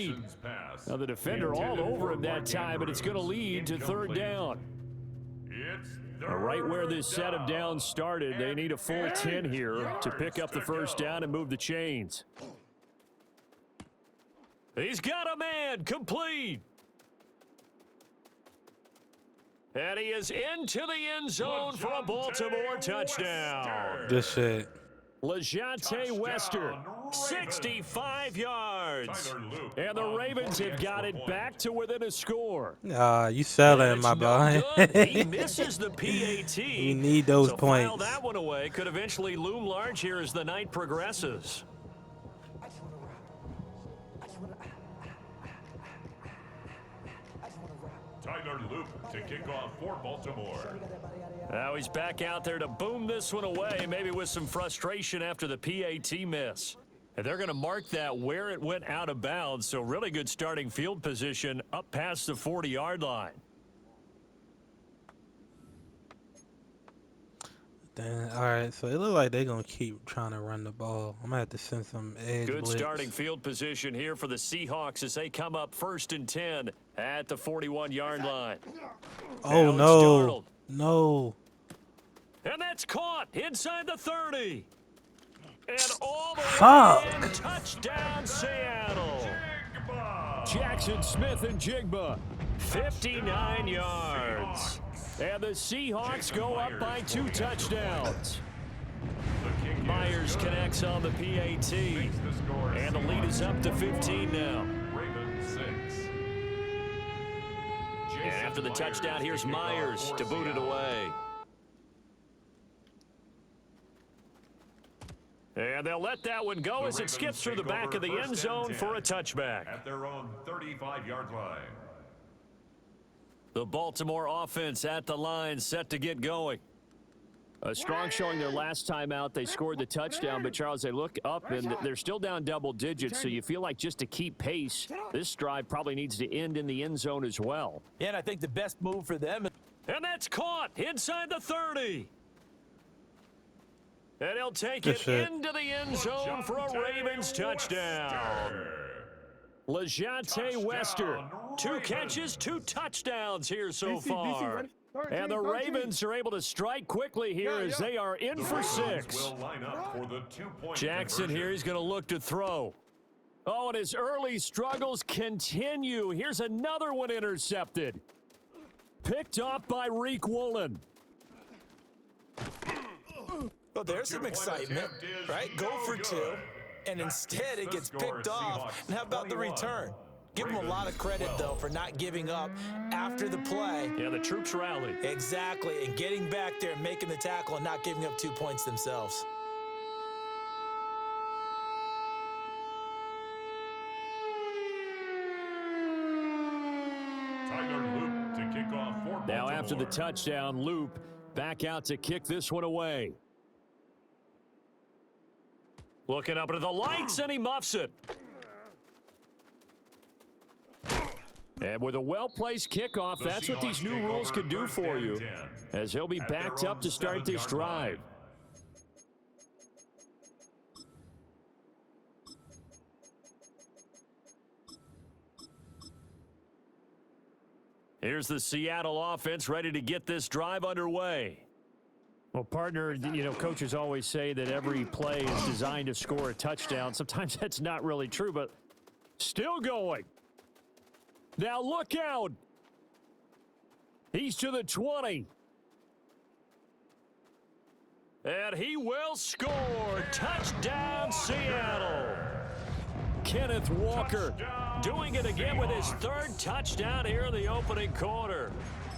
lead. Now the defender all over him that time, but it's going to lead to third down. Right where this set of downs started, they need a full 10 here to pick up the first down and move the chains. He's got a man, complete. And he is into the end zone for a Baltimore touchdown. Good shit. LeJonte Wester, 65 yards. And the Ravens have got it back to within a score. You selling, my boy. He misses the PAT. You need those points. File that one away. Could eventually loom large here as the night progresses. Tyler Loop to kick off for Baltimore. Now he's back out there to boom this one away, maybe with some frustration after the PAT miss. And they're going to mark that where it went out of bounds, so really good starting field position up past the 40-yard line. Damn, all right, so it looks like they're going to keep trying to run the ball. I'm going to have to send some edge Good blitz. starting field position here for the Seahawks as they come up 1st and 10 at the 41-yard line. Oh, Now no. it's No. And that's caught inside the 30. And all the Fuck. way in, touchdown Seattle. Jackson Smith and Jigba, 59 yards. And the Seahawks go up by 2 touchdowns. Myers connects on the PAT. And the lead is up to 15 now. And after the touchdown, here's Myers to boot it away. And they'll let that one go as it skips through the back of the end zone for a touchback. At their own 35-yard line. The Baltimore offense at the line, set to get going. A strong showing their last time out. They scored the touchdown, but Charles, they look up and they're still down double digits, so you feel like just to keep pace, this drive probably needs to end in the end zone as well. Yeah, and I think the best move for them. And that's caught inside the 30. And he'll take it into the end zone for a Ravens touchdown. LeJonte Wester, 2 catches, 2 touchdowns here so far. And the Ravens are able to strike quickly here as they are in for 6. Jackson here, he's going to look to throw. Oh, and his early struggles continue. Here's another one intercepted. Picked off by Reek Woolen. Well, there's some excitement, right? Go for 2, and instead it gets picked off. And how about the return? Give them a lot of credit, though, for not giving up after the play. Yeah, the troops rallied. Exactly, and getting back there and making the tackle and not giving up 2 points themselves. Tyler Loop to kick off for Baltimore. Now after the touchdown, Loop back out to kick this one away. Looking up into the lights, and he muffs it. And with a well-placed kickoff, that's what these new rules can do for you, as he'll be backed up to start this drive. Here's the Seattle offense ready to get this drive underway. Well, partner, you know, coaches always say that every play is designed to score a touchdown. Sometimes that's not really true, but still going. Now look out. He's to the 20. And he will score. Touchdown, Seattle. Kenneth Walker doing it again with his 3rd touchdown here in the opening quarter.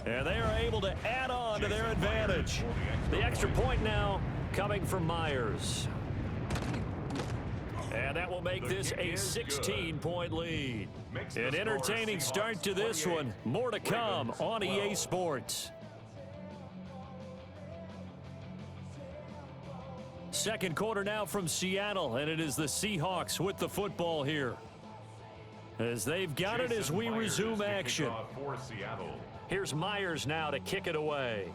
And they are able to add on to their advantage. The extra point now coming from Myers. And that will make this a 16-point lead. An entertaining start to this one. More to come on EA Sports. Second quarter now from Seattle, and it is the Seahawks with the football here. As they've got it as we resume action. Here's Myers now to kick it away.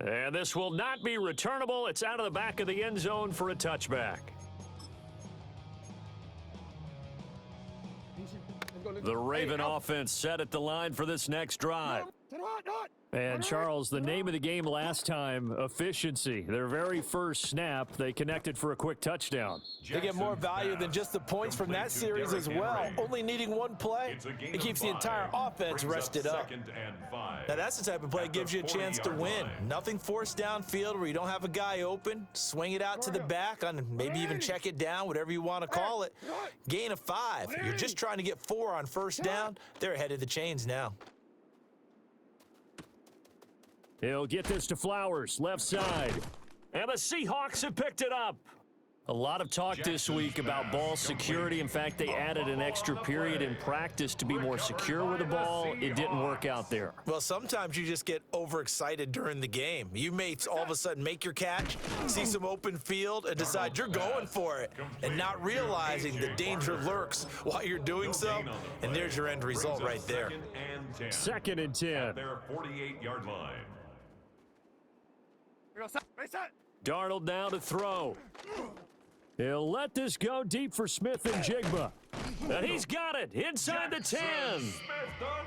And this will not be returnable. It's out of the back of the end zone for a touchback. The Raven offense set at the line for this next drive. And Charles, the name of the game last time, efficiency. Their very first snap, they connected for a quick touchdown. They get more value than just the points from that series as well. Only needing one play, it keeps the entire offense rested up. Now that's the type of play that gives you a chance to win. Nothing forced downfield where you don't have a guy open. Swing it out to the back, on maybe even check it down, whatever you want to call it. Gain of 5. You're just trying to get 4 on first down. They're ahead of the chains now. He'll get this to Flowers, left side. And the Seahawks have picked it up. A lot of talk this week about ball security. In fact, they added an extra period in practice to be more secure with the ball. It didn't work out there. Well, sometimes you just get overexcited during the game. You may all of a sudden make your catch, see some open field, and decide you're going for it, and not realizing the danger lurks while you're doing so. And there's your end result right there. 2nd and 10. Their 48-yard line. Darnold now to throw. He'll let this go deep for Smith and Jigba. And he's got it inside the 10.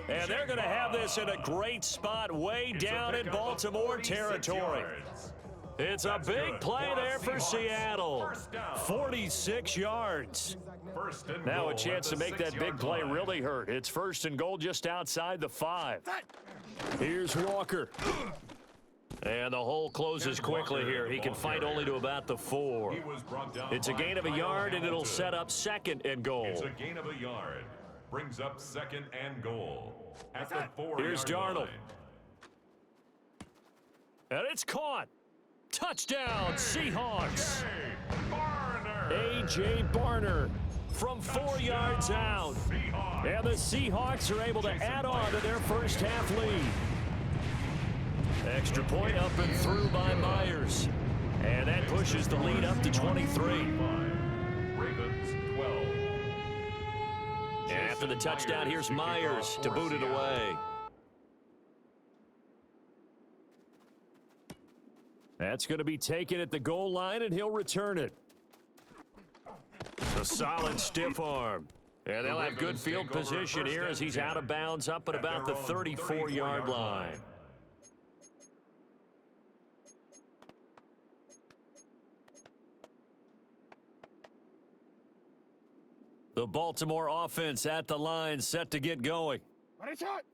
And they're going to have this in a great spot way down in Baltimore territory. It's a big play there for Seattle. 46 yards. Now a chance to make that big play really hurt. It's 1st and goal just outside the 5. Here's Walker. And the hole closes quickly here. He can fight only to about the 4. It's a gain of a yard, and it'll set up 2nd and goal. It's a gain of a yard. Brings up 2nd and goal. At the 4-yard Here's Darnold. line. And it's caught. Touchdown, Seahawks. A.J. Barner from 4 yards out. And the Seahawks are able to add on to their first half lead. Extra point up and through by Myers. And that pushes the lead up to 23. Ravens 12. And after the touchdown, here's Myers to boot it away. That's going to be taken at the goal line, and he'll return it. A solid stiff arm. And they'll have good field position here as he's out of bounds up at about the 34-yard line. The Baltimore offense at the line, set to get going.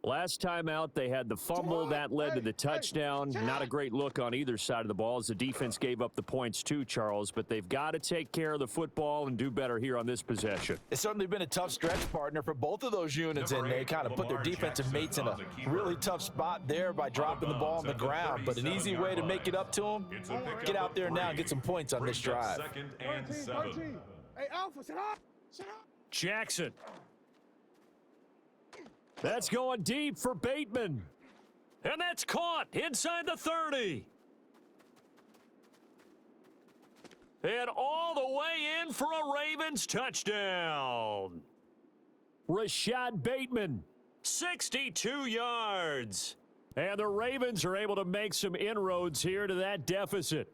Last time out, they had the fumble. That led to the touchdown. Not a great look on either side of the ball as the defense gave up the points too, Charles. But they've got to take care of the football and do better here on this possession. It's certainly been a tough stretch, partner, for both of those units, and they kind of put their defensive mates in a really tough spot there by dropping the ball on the ground. But an easy way to make it up to them, get out there now and get some points on this drive. 2nd and 7. Hey, Alpha, sit up. Sit up. Jackson. That's going deep for Bateman. And that's caught inside the 30. And all the way in for a Ravens touchdown. Rashad Bateman, 62 yards. And the Ravens are able to make some inroads here to that deficit.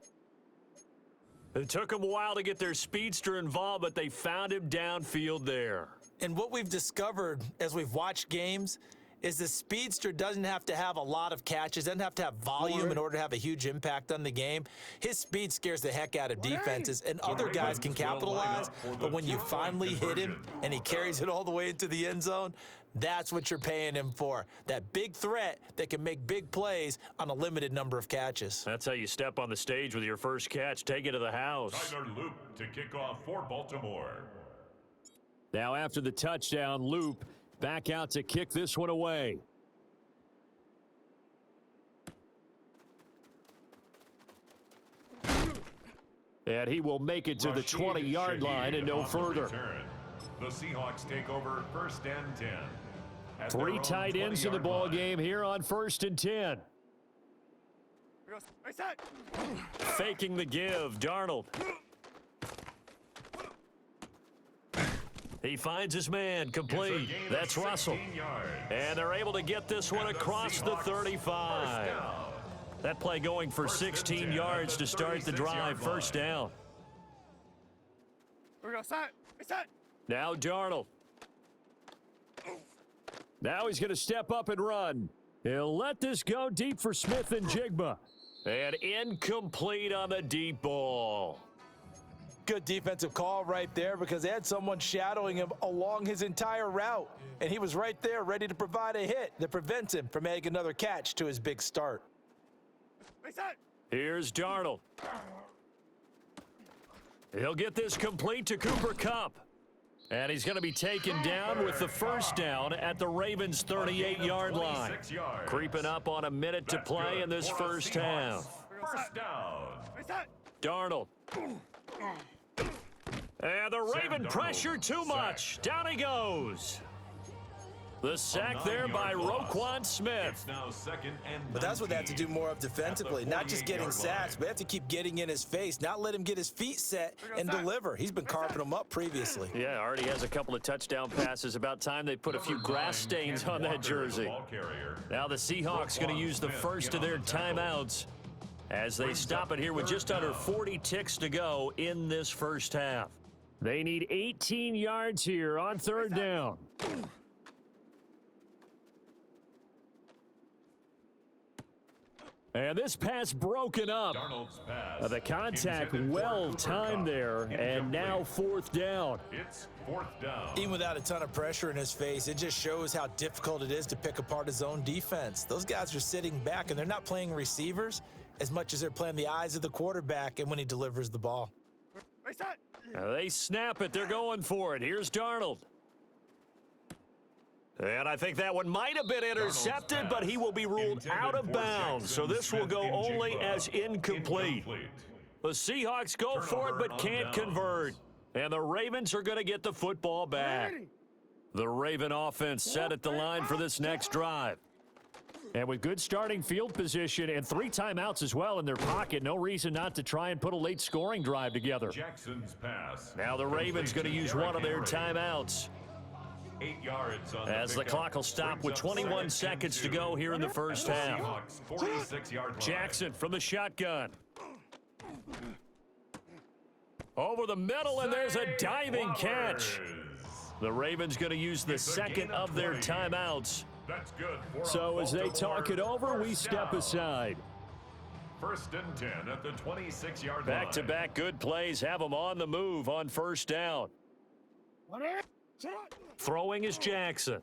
It took them a while to get their speedster involved, but they found him downfield there. And what we've discovered as we've watched games is the speedster doesn't have to have a lot of catches, doesn't have to have volume in order to have a huge impact on the game. His speed scares the heck out of defenses, and other guys can capitalize, but when you finally hit him and he carries it all the way into the end zone, that's what you're paying him for. That big threat that can make big plays on a limited number of catches. That's how you step on the stage with your first catch. Take it to the house. Tyler Loop to kick off for Baltimore. Now after the touchdown, Loop back out to kick this one away. And he will make it to the 20-yard line and no further. The Seahawks take over 1st and 10. 3 tight ends in the ball game here on 1st and 10. Faking the give, Darnold. He finds his man, complete. That's Russell. And they're able to get this one across the 35. That play going for 16 yards to start the drive. First down. We're going to set. It's set. Now Darnold. Now he's going to step up and run. He'll let this go deep for Smith and Jigba. And incomplete on the deep ball. Good defensive call right there because they had someone shadowing him along his entire route. And he was right there ready to provide a hit that prevents him from making another catch to his big start. It's set. Here's Darnold. He'll get this complete to Cooper Kupp. And he's going to be taken down with the first down at the Ravens' 38-yard line. Creeping up on a minute to play in this first half. First down. It's set. Darnold. And the Raven pressure too much. Down he goes. The sack there by Roquan Smith. Now second and But that's what they have to do more of defensively. Not just getting sacks, but they have to keep getting in his face, not let him get his feet set and deliver. He's been carving them up previously. Yeah, already has a couple of touchdown passes. About time they put a few grass stains on that jersey. Now the Seahawks going to use the first of their timeouts as they stop it here with just under 40 ticks to go in this first half. They need 18 yards here on third down. And this pass broken up. The contact well timed there, and now fourth down. It's fourth down. Even without a ton of pressure in his face, it just shows how difficult it is to pick apart his own defense. Those guys are sitting back, and they're not playing receivers as much as they're playing the eyes of the quarterback and when he delivers the ball. It's set. Now they snap it. They're going for it. Here's Darnold. And I think that one might have been intercepted, but he will be ruled out of bounds. So this will go only as incomplete. The Seahawks go for it, but can't convert. And the Ravens are going to get the football back. The Raven offense set at the line for this next drive. And with good starting field position and 3 timeouts as well in their pocket, no reason not to try and put a late scoring drive together. Jackson's pass. Now the Ravens going to use one of their timeouts. 8 yards on As the clock will stop with 21 seconds to go here in the first half. 46-yard line. Jackson from the shotgun. Over the middle, and there's a diving catch. The Ravens going to use the second of their timeouts. That's good. So as they talk it over, we step aside. First and 10 at the 26-yard line. Back-to-back good plays have them on the move on first down. Throwing is Jackson.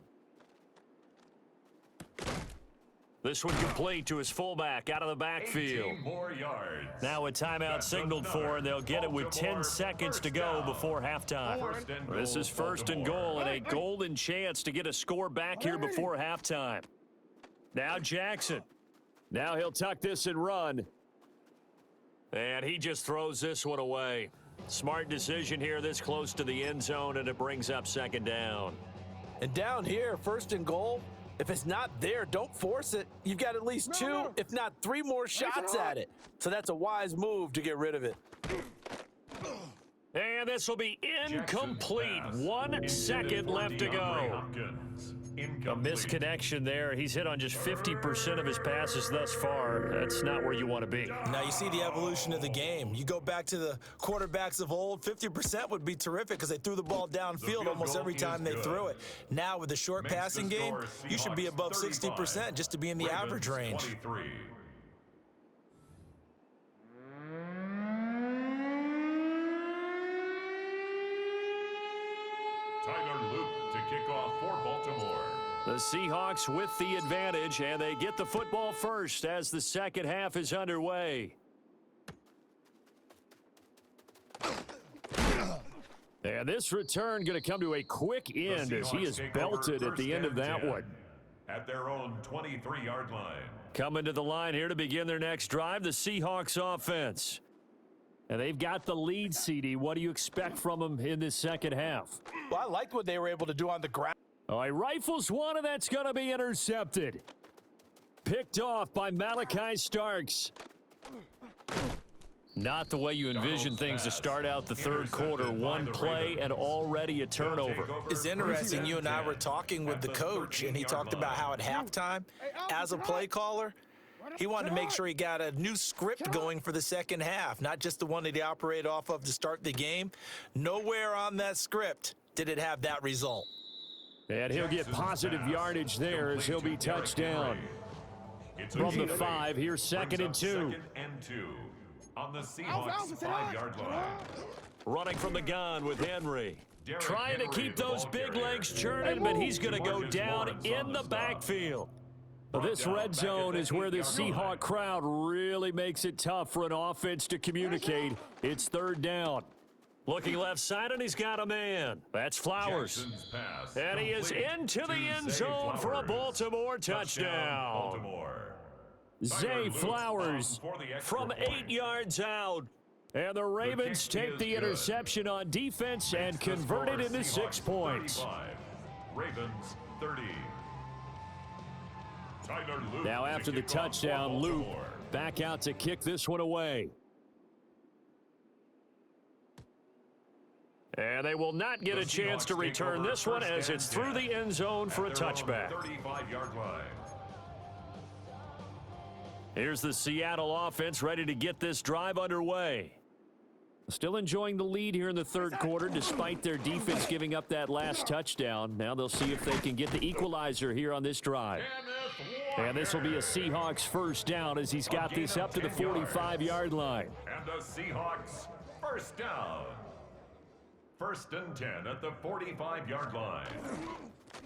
This one complete to his fullback out of the backfield. 18 more yards. Now a timeout signaled for, and they'll get it with 10 seconds to go before halftime. This is first and goal, and a golden chance to get a score back here before halftime. Now Jackson. Now he'll tuck this and run. And he just throws this one away. Smart decision here this close to the end zone, and it brings up second down. And down here, first and goal, if it's not there, don't force it. You've got at least 2, if not 3 more shots at it. So that's a wise move to get rid of it. And this will be incomplete. 1 second left to go. A misconnection there. He's hit on just 50% of his passes thus far. That's not where you want to be. Now you see the evolution of the game. You go back to the quarterbacks of old, 50% would be terrific because they threw the ball downfield almost every time they threw it. Now with the short passing game, you should be above 60% just to be in the average range. 23. Tyler Luke to kick off for Baltimore. The Seahawks with the advantage, and they get the football first as the second half is underway. And this return going to come to a quick end as he is belted at the end of that one. At their own 23-yard line. Coming to the line here to begin their next drive, the Seahawks offense. And they've got the lead, CD. What do you expect from them in this second half? Well, I liked what they were able to do on the ground. All right, rifles one, and that's going to be intercepted. Picked off by Malachi Starks. Not the way you envision things to start out the third quarter. One play and already a turnover. It's interesting. You and I were talking with the coach, and he talked about how at halftime, as a play caller, He wanted to make sure he got a new script going for the second half, not just the one that he operated off of to start the game. Nowhere on that script did it have that result. And he'll get positive yardage there as he'll be touched down. From the 5, here's 2nd and 2. On the Seahawks 5-yard line. Running from the gun with Henry. Trying to keep those big legs churning, but he's going to go down in the backfield. This red zone is where the Seahawk crowd really makes it tough for an offense to communicate. It's 3rd down. Looking left side, and he's got a man. That's Flowers. And he is into the end zone for a Baltimore touchdown. Zay Flowers from 8 yards out. And the Ravens take the interception on defense and convert it into 6 points. Ravens 30. Now after the touchdown, Luke back out to kick this one away. And they will not get a chance to return this one as it's through the end zone for a touchback. 35-yard line. Here's the Seattle offense ready to get this drive underway. Still enjoying the lead here in the 3rd quarter despite their defense giving up that last touchdown. Now they'll see if they can get the equalizer here on this drive. And this will be a Seahawks 1st down as he's got this up to the 45-yard line. And the Seahawks 1st down. 1st and 10 at the 45-yard line.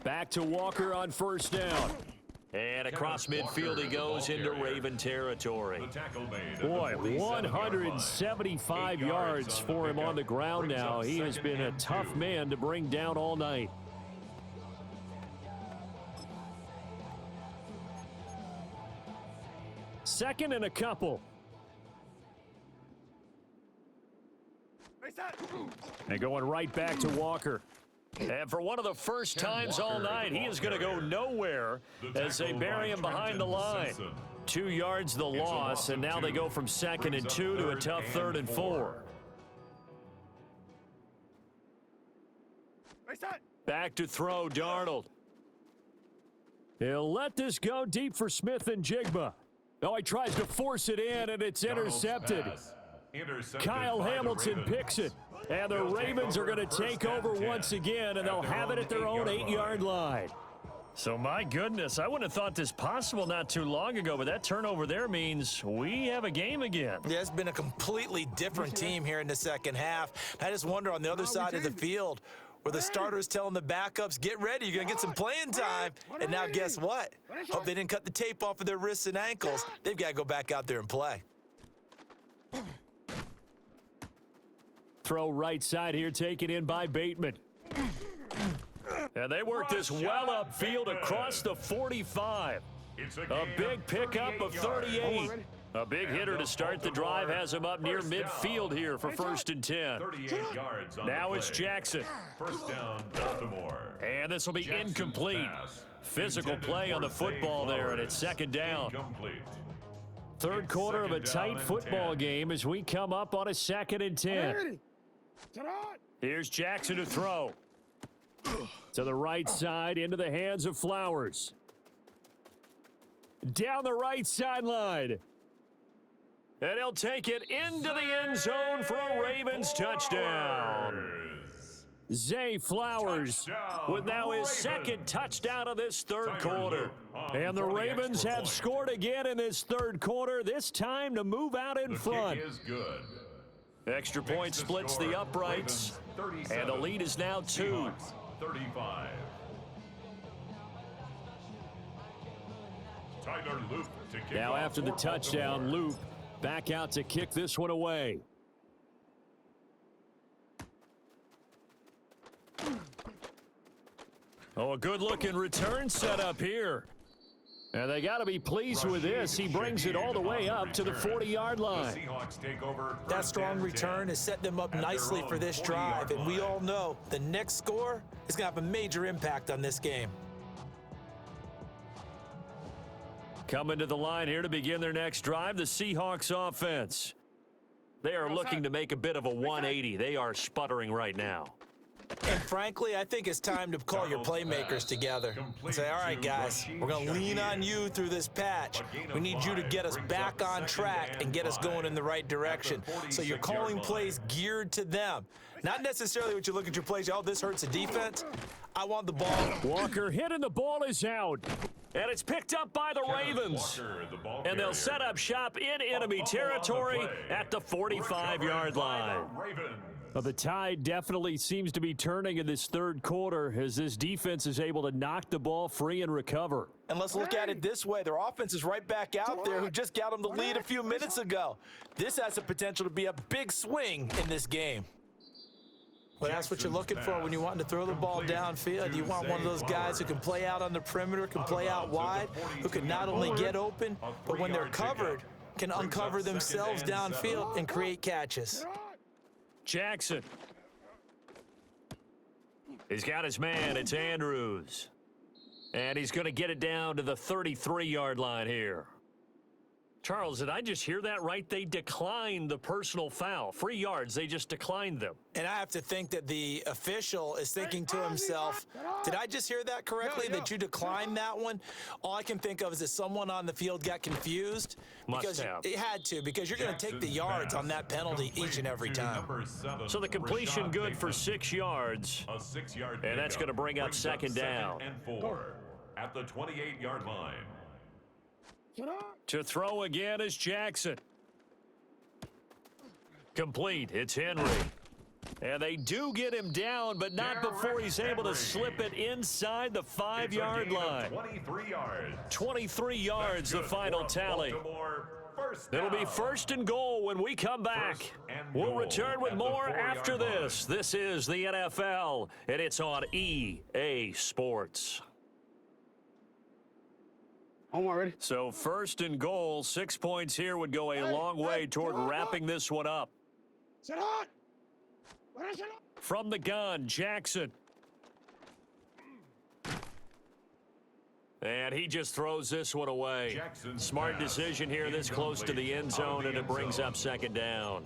Back to Walker on 1st down. And across midfield he goes into Raven territory. Boy, 175 yards for him on the ground now. He has been a tough man to bring down all night. Second and a couple. And going right back to Walker. And for one of the first times all night, he is going to go nowhere as they bury him behind the line. 2 yards the loss, and now they go from 2nd and 2 to a tough 3rd and 4. Back to throw, Darnold. He'll let this go deep for Smith and Jigba. Oh, he tries to force it in, and it's intercepted. Kyle Hamilton picks it. And the Ravens are going to take over once again, and they'll have it at their own 8-yard line. So, my goodness, I wouldn't have thought this possible not too long ago, but that turnover there means we have a game again. Yeah, it's been a completely different team here in the second half. I just wonder on the other side of the field where the starters telling the backups, get ready, you're going to get some playing time. And now guess what? Hope they didn't cut the tape off of their wrists and ankles. They've got to go back out there and play. Throw right side here, taken in by Bateman. And they work this well upfield across the 45. A big pickup of 38. A big hitter to start the drive has him up near midfield here for 1st and 10. 38 yards on now it's Jackson. 1st down, Baltimore. And this will be incomplete. Physical play on the football there, and it's 2nd down. 3rd quarter of a tight football game as we come up on a 2nd and 10. Here's Jackson to throw. To the right side, into the hands of Flowers. Down the right sideline. And he'll take it into the end zone for a Ravens touchdown. Zay Flowers with now his 2nd touchdown of this 3rd quarter. And the Ravens have scored again in this 3rd quarter, this time to move out in front. Extra point splits the uprights, and the lead is now 2. 35. Now after the touchdown, Luke back out to kick this one away. Oh, a good-looking return setup here. And they got to be pleased with this. He brings it all the way up to the 40-yard line. That strong return has set them up nicely for this drive, and we all know the next score is going to have a major impact on this game. Coming to the line here to begin their next drive, the Seahawks offense. They are looking to make a bit of a 180. They are sputtering right now. And frankly, I think it's time to call your playmakers together and say, all right, guys, we're going to lean on you through this patch. We need you to get us back on track and get us going in the right direction. So you're calling plays geared to them. Not necessarily what you look at your plays, oh, this hurts the defense. I want the ball. Walker hit and the ball is out. And it's picked up by the Ravens. And they'll set up shop in enemy territory at the 45-yard line. Well, the tide definitely seems to be turning in this third quarter as this defense is able to knock the ball free and recover. And let's look at it this way. Their offense is right back out there who just got them the lead a few minutes ago. This has the potential to be a big swing in this game. But that's what you're looking for when you want to throw the ball downfield. You want one of those guys who can play out on the perimeter, can play out wide, who can not only get open, but when they're covered, can uncover themselves downfield and create catches. Jackson. He's got his man. It's Andrews. And he's going to get it down to the 33-yard line here. Charles, did I just hear that right? They declined the personal foul. 3 yards, they just declined them. And I have to think that the official is thinking to himself, did I just hear that correctly, that you declined that one? All I can think of is that someone on the field got confused. Because it had to, because you're going to take the yards on that penalty each and every time. So the completion good for 6 yards. And that's going to bring up second down. And 4 at the 28-yard line. To throw again is Jackson. Complete. It's Henry. And they do get him down, but not before he's able to slip it inside the 5-yard line. 23 yards. 23 yards, the final tally. It'll be first and goal when we come back. We'll return with more after this. This is the NFL, and it's on EA Sports. Ready? So first and goal, 6 points here would go a long way toward wrapping this one up. Set on! From the gun, Jackson. And he just throws this one away. Smart decision here this close to the end zone, and it brings up second down.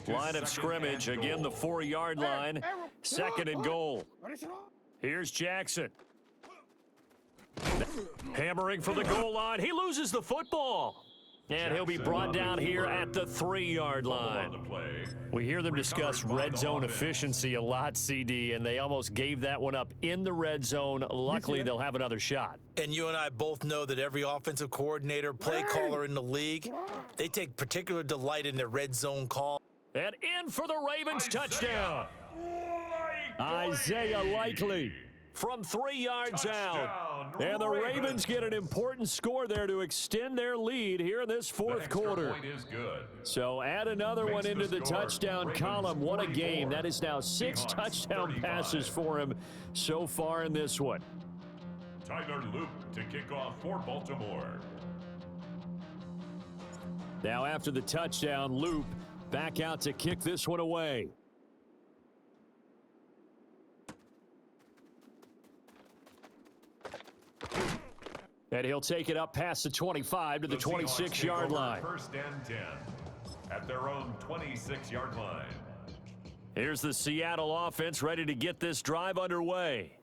Line of scrimmage, again the 4-yard line. Second and goal. Here's Jackson. Hammering for the goal line. He loses the football. And he'll be brought down here at the 3-yard line. We hear them discuss red zone efficiency a lot, CD, and they almost gave that one up in the red zone. Luckily, they'll have another shot. And you and I both know that every offensive coordinator, play caller in the league, they take particular delight in their red zone call. And in for the Ravens touchdown. Isaiah Likely. From 3 yards out. And the Ravens get an important score there to extend their lead here in this fourth quarter. So add another one into the touchdown column. What a game. That is now 6 touchdown passes for him so far in this one. Tyler Loop to kick off for Baltimore. Now after the touchdown, Loop back out to kick this one away. And he'll take it up past the 25 to the 26-yard line. First and 10 at their own 26-yard line. Here's the Seattle offense ready to get this drive underway.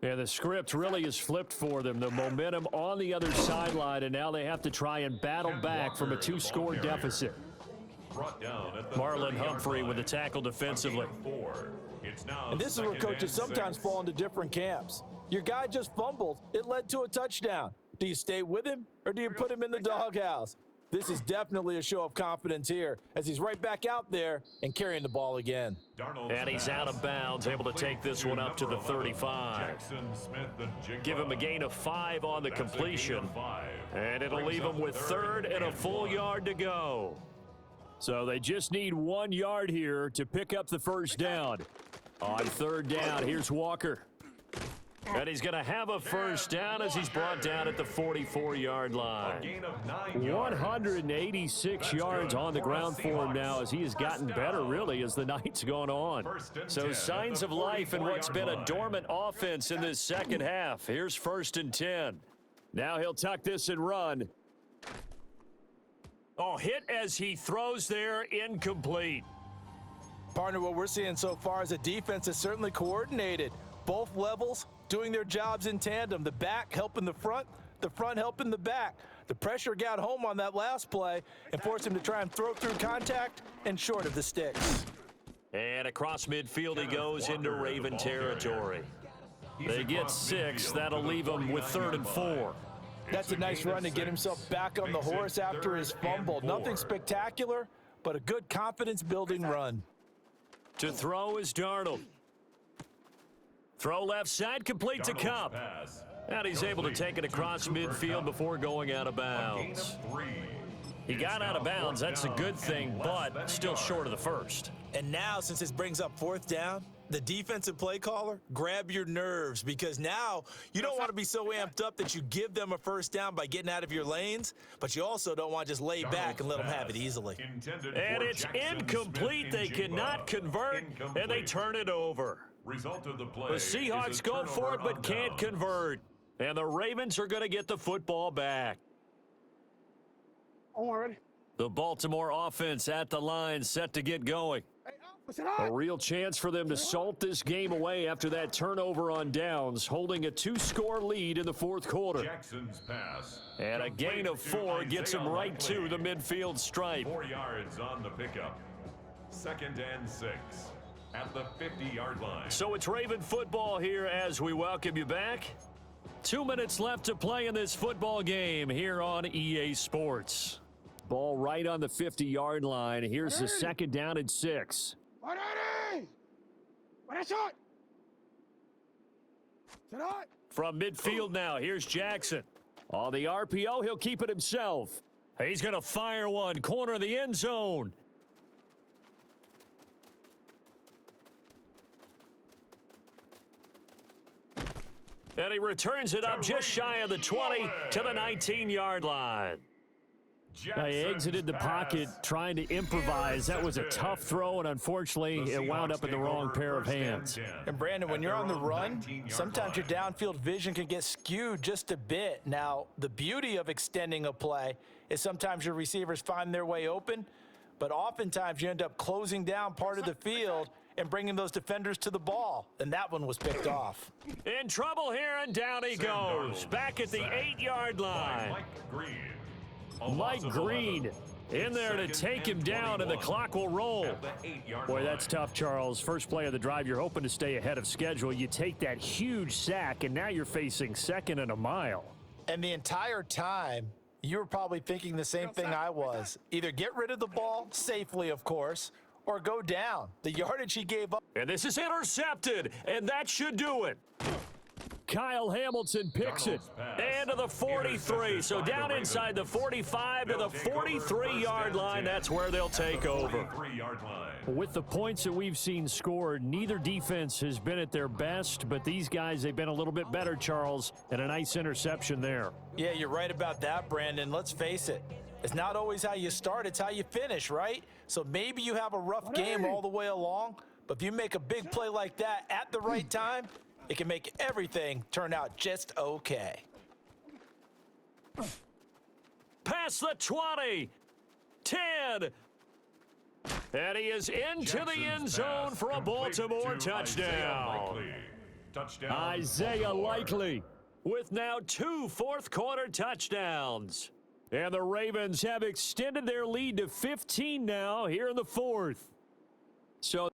And the script really is flipped for them. The momentum on the other sideline, and now they have to try and battle back from a 2-score deficit. Marlon Humphrey with the tackle defensively. And this is where coaches sometimes fall into different camps. Your guy just fumbled. It led to a touchdown. Do you stay with him or do you put him in the doghouse? This is definitely a show of confidence here as he's right back out there and carrying the ball again. And he's out of bounds, able to take this one up to the 35. Give him a gain of 5 on the completion. And it'll leave him with 3rd and a full yard to go. So they just need 1 yard here to pick up the first down. On 3rd down, here's Walker. And he's going to have a first down as he's brought down at the 44-yard line. 186 yards on the ground for him now as he has gotten better, really, as the night's gone on. So signs of life in what's been a dormant offense in this second half. Here's 1st and 10. Now he'll tuck this and run. Oh, hit as he throws there, incomplete. Partner, what we're seeing so far is a defense that's certainly coordinated. Both levels doing their jobs in tandem. The back helping the front helping the back. The pressure got home on that last play and forced him to try and throw through contact and short of the sticks. And across midfield he goes into Raven territory. They get 6. That'll leave him with 3rd and 4. That's a nice run to get himself back on the horse after his fumble. Nothing spectacular, but a good confidence-building run. To throw is Darnold. Throw left side, complete to Kupp. And he's able to take it across midfield before going out of bounds. He got out of bounds. That's a good thing, but still short of the first. And now, since this brings up 4th down, the defensive play caller, grab your nerves, because now you don't want to be so amped up that you give them a 1st down by getting out of your lanes, but you also don't want to just lay back and let them have it easily. And it's incomplete. They cannot convert, and they turn it over. Result of the play. The Seahawks go for it but can't convert. And the Ravens are going to get the football back. Omar, ready? The Baltimore offense at the line, set to get going. Hey, Alpha, sit hot. A real chance for them to salt this game away after that turnover on downs, holding a 2-score lead in the 4th quarter. Jackson's pass. And a gain of 4 gets him right to the midfield stripe. 4 yards on the pickup. 2nd and 6 at the 50-yard line. So it's Raven football here as we welcome you back. 2 minutes left to play in this football game here on EA Sports. Ball right on the 50-yard line. Here's the 2nd down and 6. From midfield now, here's Jackson. On the RPO, he'll keep it himself. He's going to fire one, corner of the end zone. And he returns it up just shy of the 20 to the 19-yard line. Now, he exited the pocket trying to improvise. That was a tough throw, and unfortunately, it wound up in the wrong pair of hands. And Brandon, when you're on the run, sometimes your downfield vision can get skewed just a bit. Now, the beauty of extending a play is sometimes your receivers find their way open, but oftentimes you end up closing down part of the field and bringing those defenders to the ball, and that one was picked off. In trouble here, and down he goes. Back at the 8-yard line. Mike Green in there to take him down, and the clock will roll. Boy, that's tough, Charles. First play of the drive, you're hoping to stay ahead of schedule. You take that huge sack, and now you're facing 2nd and a mile. And the entire time, you were probably thinking the same thing I was. Either get rid of the ball, safely, of course, or go down. The yardage he gave up. And this is intercepted, and that should do it. Kyle Hamilton picks it, and to the 43. So down inside the 45 to the 43-yard line. That's where they'll take over. With the points that we've seen scored, neither defense has been at their best, but these guys, they've been a little bit better, Charles, and a nice interception there. Yeah, you're right about that, Brandon. Let's face it. It's not always how you start, it's how you finish, right? So maybe you have a rough game all the way along, but if you make a big play like that at the right time, it can make everything turn out just okay. Past the 20, 10, and he is into the end zone for a Baltimore touchdown. Isaiah Likely with now 2 fourth-quarter touchdowns. And the Ravens have extended their lead to 15 now here in the 4th. So